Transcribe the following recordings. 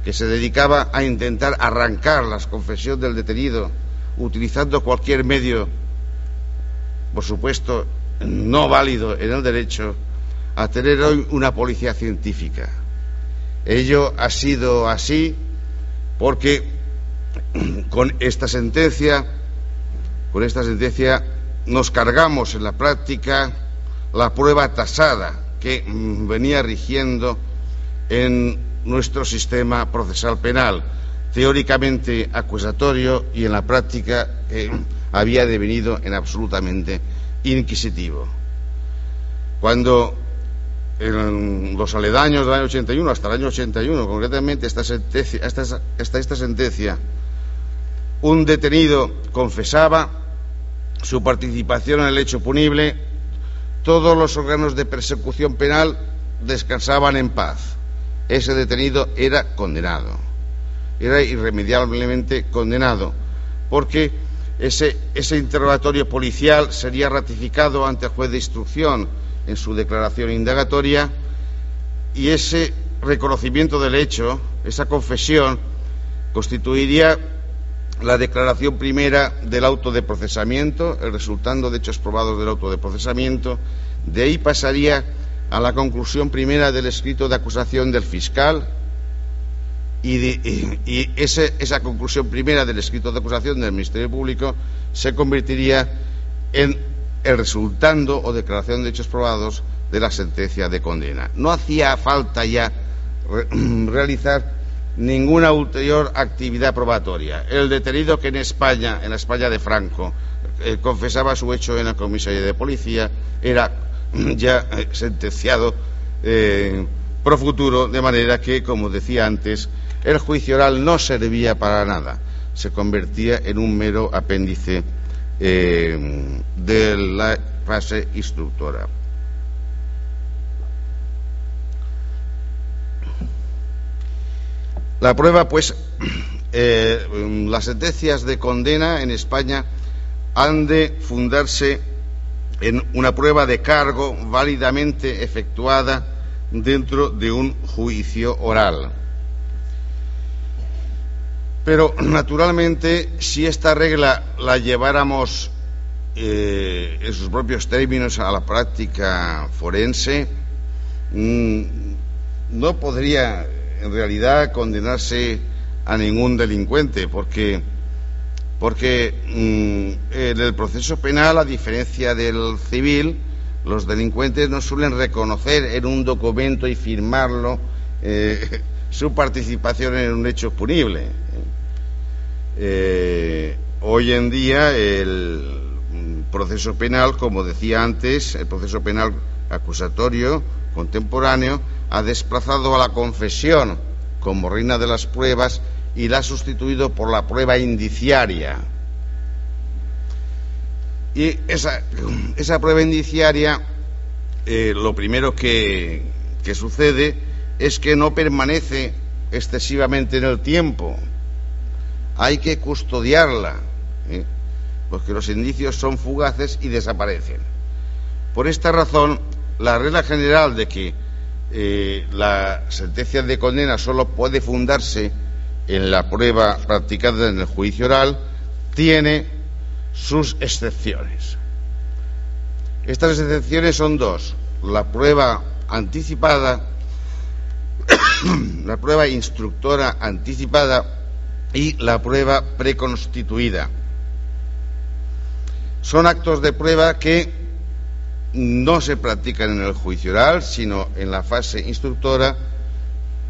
que se dedicaba a intentar arrancar la confesión del detenido utilizando cualquier medio, por supuesto no válido en el derecho, a tener hoy una policía científica. Ello ha sido así porque con esta sentencia nos cargamos en la práctica la prueba tasada que venía rigiendo en nuestro sistema procesal penal, teóricamente acusatorio y en la práctica había devenido en absolutamente inquisitivo. Cuando en los aledaños del año 81, hasta el año 81, concretamente esta sentencia, un detenido confesaba su participación en el hecho punible, todos los órganos de persecución penal descansaban en paz. Ese detenido era condenado, era irremediablemente condenado, porque ese interrogatorio policial sería ratificado ante el juez de instrucción en su declaración indagatoria, y ese reconocimiento del hecho, esa confesión, constituiría la declaración primera del auto de procesamiento, el resultando de hechos probados del auto de procesamiento. De ahí pasaría a la conclusión primera del escrito de acusación del fiscal, y esa conclusión primera del escrito de acusación del Ministerio Público se convertiría en el resultando o declaración de hechos probados de la sentencia de condena. No hacía falta ya realizar ninguna ulterior actividad probatoria. El detenido que en España, en la España de Franco, confesaba su hecho en la comisaría de policía, era ya sentenciado pro futuro, de manera que, como decía antes, el juicio oral no servía para nada, se convertía en un mero apéndice de la fase instructora. La prueba, pues, las sentencias de condena en España han de fundarse en una prueba de cargo válidamente efectuada dentro de un juicio oral. Pero, naturalmente, si esta regla la lleváramos en sus propios términos a la práctica forense, no podría en realidad condenarse a ningún delincuente, porque en el proceso penal, a diferencia del civil, los delincuentes no suelen reconocer en un documento y firmarlo su participación en un hecho punible. Hoy en día el proceso penal, como decía antes, el proceso penal acusatorio contemporáneo ha desplazado a la confesión como reina de las pruebas y la ha sustituido por la prueba indiciaria. Y esa prueba indiciaria, lo primero que sucede es que no permanece excesivamente en el tiempo. Hay que custodiarla, porque los indicios son fugaces y desaparecen. Por esta razón, la regla general de que la sentencia de condena solo puede fundarse en la prueba practicada en el juicio oral tiene sus excepciones. Estas excepciones son dos: la prueba anticipada, la prueba instructora anticipada y la prueba preconstituida. Son actos de prueba que no se practican en el juicio oral, sino en la fase instructora,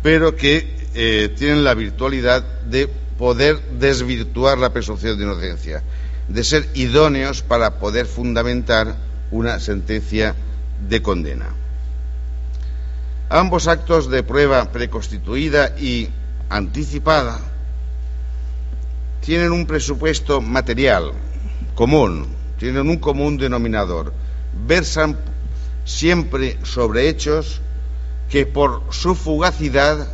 pero que tienen la virtualidad de poder desvirtuar la presunción de inocencia, de ser idóneos para poder fundamentar una sentencia de condena. Ambos actos de prueba preconstituida y anticipada tienen un presupuesto material común, tienen un común denominador: versan siempre sobre hechos que por su fugacidad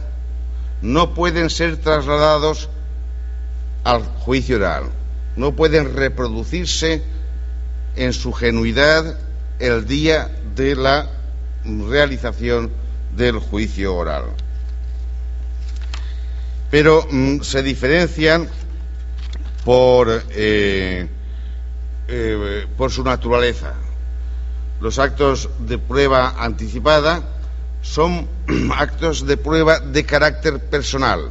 no pueden ser trasladados al juicio oral, no pueden reproducirse en su genuidad el día de la realización del juicio oral. pero se diferencian por su naturaleza. Los actos de prueba anticipada son actos de prueba de carácter personal,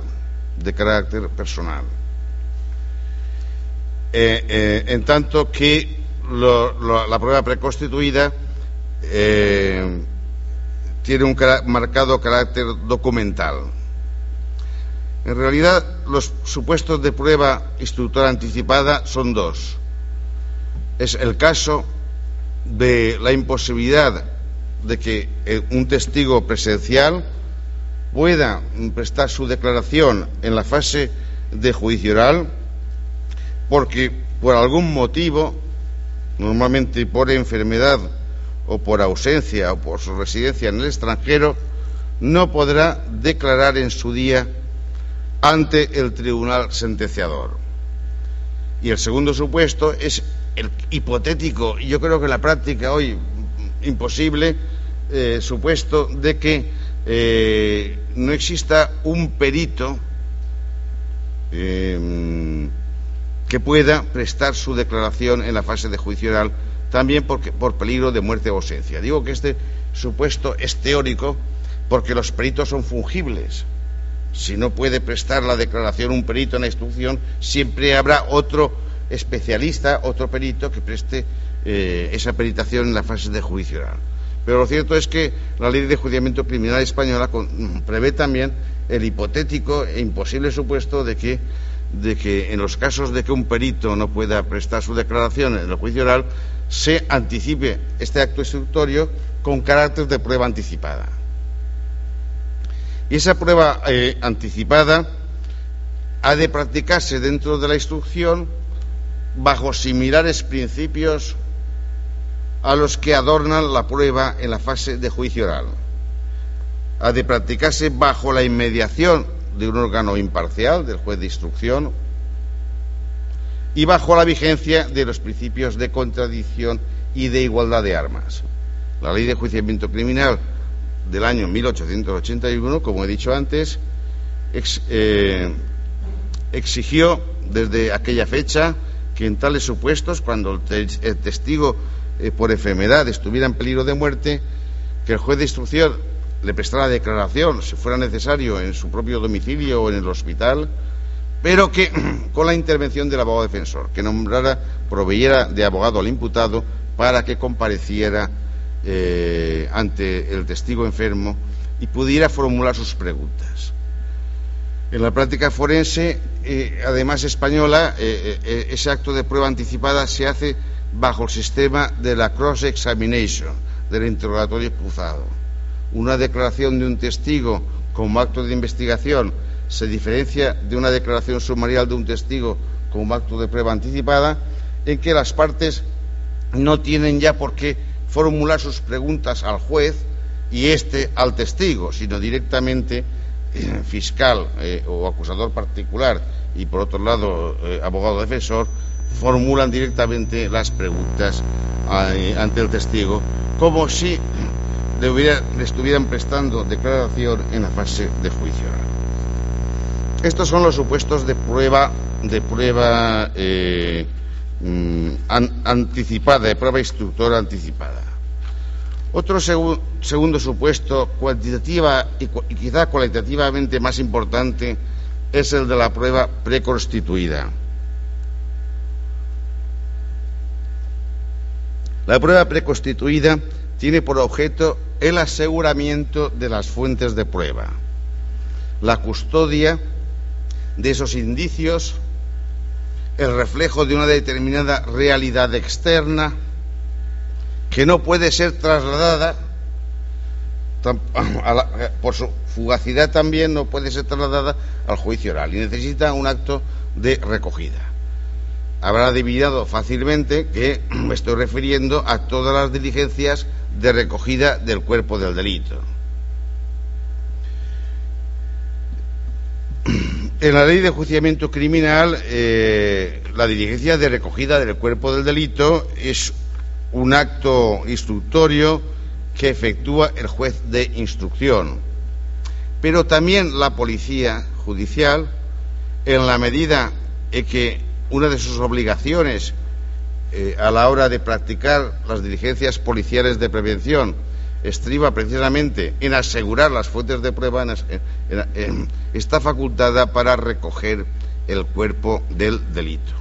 en tanto que la prueba preconstituida tiene un marcado carácter documental. En realidad, los supuestos de prueba instructora anticipada son dos. Es el caso de la imposibilidad de que un testigo presencial pueda prestar su declaración en la fase de juicio oral porque por algún motivo, normalmente por enfermedad o por ausencia o por su residencia en el extranjero, no podrá declarar en su día ante el tribunal sentenciador. Y el segundo supuesto es el hipotético, y yo creo que en la práctica hoy imposible, supuesto de que no exista un perito que pueda prestar su declaración en la fase de juicio oral, también por peligro de muerte o ausencia. Digo que este supuesto es teórico porque los peritos son fungibles. Si no puede prestar la declaración un perito en la instrucción, siempre habrá otro especialista, otro perito que preste esa peritación en la fase de juicio oral. Pero lo cierto es que la Ley de Enjuiciamiento Criminal española prevé también el hipotético e imposible supuesto de que en los casos de que un perito no pueda prestar su declaración en el juicio oral, se anticipe este acto instructorio con carácter de prueba anticipada. Y esa prueba anticipada ha de practicarse dentro de la instrucción bajo similares principios a los que adornan la prueba en la fase de juicio oral. Ha de practicarse bajo la inmediación de un órgano imparcial, del juez de instrucción, y bajo la vigencia de los principios de contradicción y de igualdad de armas. La Ley de Enjuiciamiento Criminal del año 1881, como he dicho antes, exigió desde aquella fecha que en tales supuestos, cuando el testigo por enfermedad estuviera en peligro de muerte, que el juez de instrucción le prestara declaración, si fuera necesario, en su propio domicilio o en el hospital, pero que con la intervención del abogado defensor, que proveyera de abogado al imputado para que compareciera ante el testigo enfermo y pudiera formular sus preguntas. En la práctica forense, además española, ese acto de prueba anticipada se hace bajo el sistema de la cross-examination, del interrogatorio cruzado. Una declaración de un testigo como acto de investigación se diferencia de una declaración sumarial de un testigo como acto de prueba anticipada, en que las partes no tienen ya por qué formular sus preguntas al juez y éste al testigo, sino directamente fiscal o acusador particular y, por otro lado, abogado defensor, formulan directamente las preguntas ante el testigo, como si le estuvieran prestando declaración en la fase de juicio oral. Estos son los supuestos de prueba anticipada, de prueba instructora anticipada. Otro segundo supuesto, cuantitativa y quizá cualitativamente más importante, es el de la prueba preconstituida. La prueba preconstituida tiene por objeto el aseguramiento de las fuentes de prueba, la custodia de esos indicios, el reflejo de una determinada realidad externa que no puede ser trasladada, por su fugacidad también no puede ser trasladada al juicio oral y necesita un acto de recogida. Habrá adivinado fácilmente que me estoy refiriendo a todas las diligencias de recogida del cuerpo del delito. En la Ley de Enjuiciamiento Criminal, la diligencia de recogida del cuerpo del delito es un acto instructorio que efectúa el juez de instrucción, pero también la policía judicial, en la medida en que una de sus obligaciones a la hora de practicar las diligencias policiales de prevención estriba precisamente en asegurar las fuentes de prueba, está facultada para recoger el cuerpo del delito.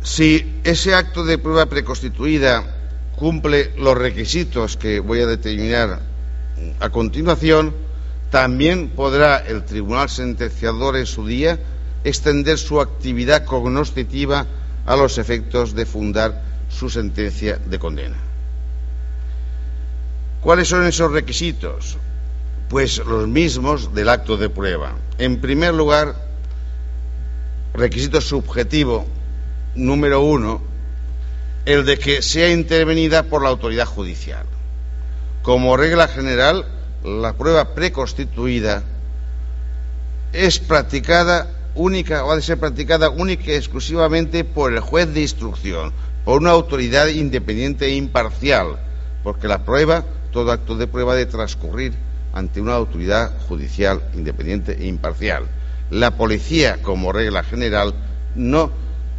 Si ese acto de prueba preconstituida cumple los requisitos que voy a determinar a continuación, también podrá el tribunal sentenciador en su día extender su actividad cognoscitiva a los efectos de fundar su sentencia de condena. ¿Cuáles son esos requisitos? Pues los mismos del acto de prueba. En primer lugar, requisito subjetivo número 1, el de que sea intervenida por la autoridad judicial. Como regla general, la prueba preconstituida es practicada única o ha de ser practicada única y exclusivamente por el juez de instrucción, por una autoridad independiente e imparcial, porque la prueba, todo acto de prueba, debe transcurrir ante una autoridad judicial independiente e imparcial. La policía, como regla general, no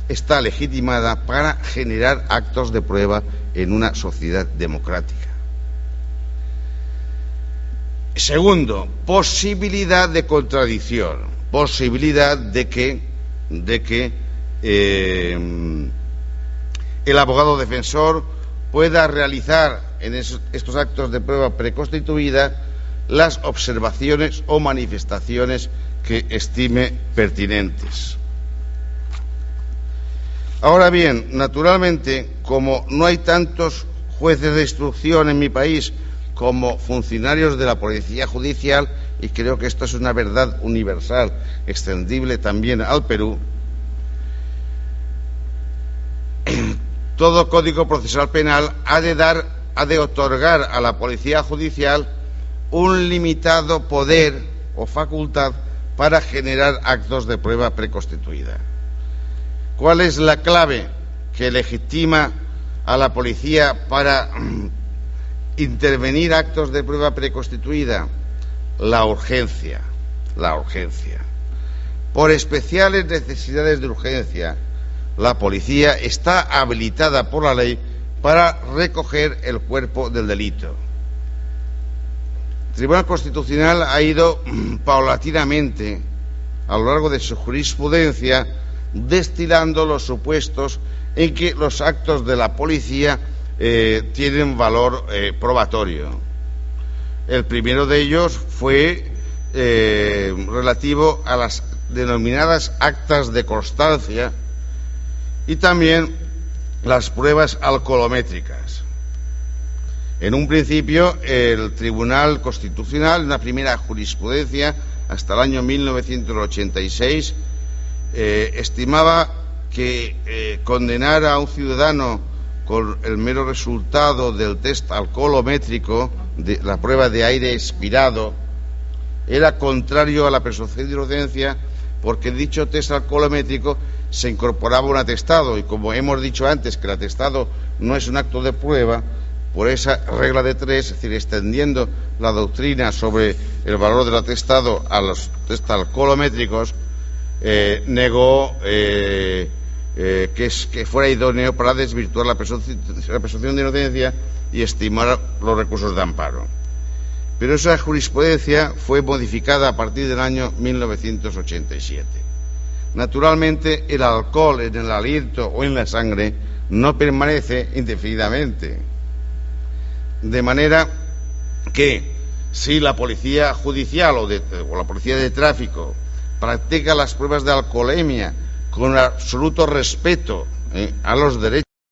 está legitimada para generar actos de prueba en una sociedad democrática. Segundo, posibilidad de contradicción, posibilidad de que el abogado defensor pueda realizar en estos actos de prueba preconstituida las observaciones o manifestaciones que estime pertinentes. Ahora bien, naturalmente, como no hay tantos jueces de instrucción en mi país como funcionarios de la Policía Judicial, y creo que esto es una verdad universal, extendible también al Perú, todo Código Procesal Penal ha de otorgar a la Policía Judicial un limitado poder o facultad para generar actos de prueba preconstituida. ¿Cuál es la clave que legitima a la policía para intervenir actos de prueba preconstituida? La urgencia. Por especiales necesidades de urgencia, la policía está habilitada por la ley para recoger el cuerpo del delito. El Tribunal Constitucional ha ido paulatinamente, a lo largo de su jurisprudencia, destilando los supuestos en que los actos de la policía tienen valor probatorio. El primero de ellos fue relativo a las denominadas actas de constancia y también las pruebas alcoholómicas. En un principio, el Tribunal Constitucional, en una primera jurisprudencia, hasta el año 1986, estimaba que condenar a un ciudadano con el mero resultado del test alcoholómico, de la prueba de aire expirado, era contrario a la presunción de inocencia, porque en dicho test alcoholómico se incorporaba un atestado, y como hemos dicho antes que el atestado no es un acto de prueba, por esa regla de tres, es decir, extendiendo la doctrina sobre el valor del atestado a los test alcoholómicos, negó que fuera idóneo para desvirtuar la presunción de inocencia y estimar los recursos de amparo. Pero esa jurisprudencia fue modificada a partir del año 1987. Naturalmente, el alcohol en el aliento o en la sangre no permanece indefinidamente. De manera que si la policía judicial o la policía de tráfico practica las pruebas de alcoholemia con absoluto respeto a los derechos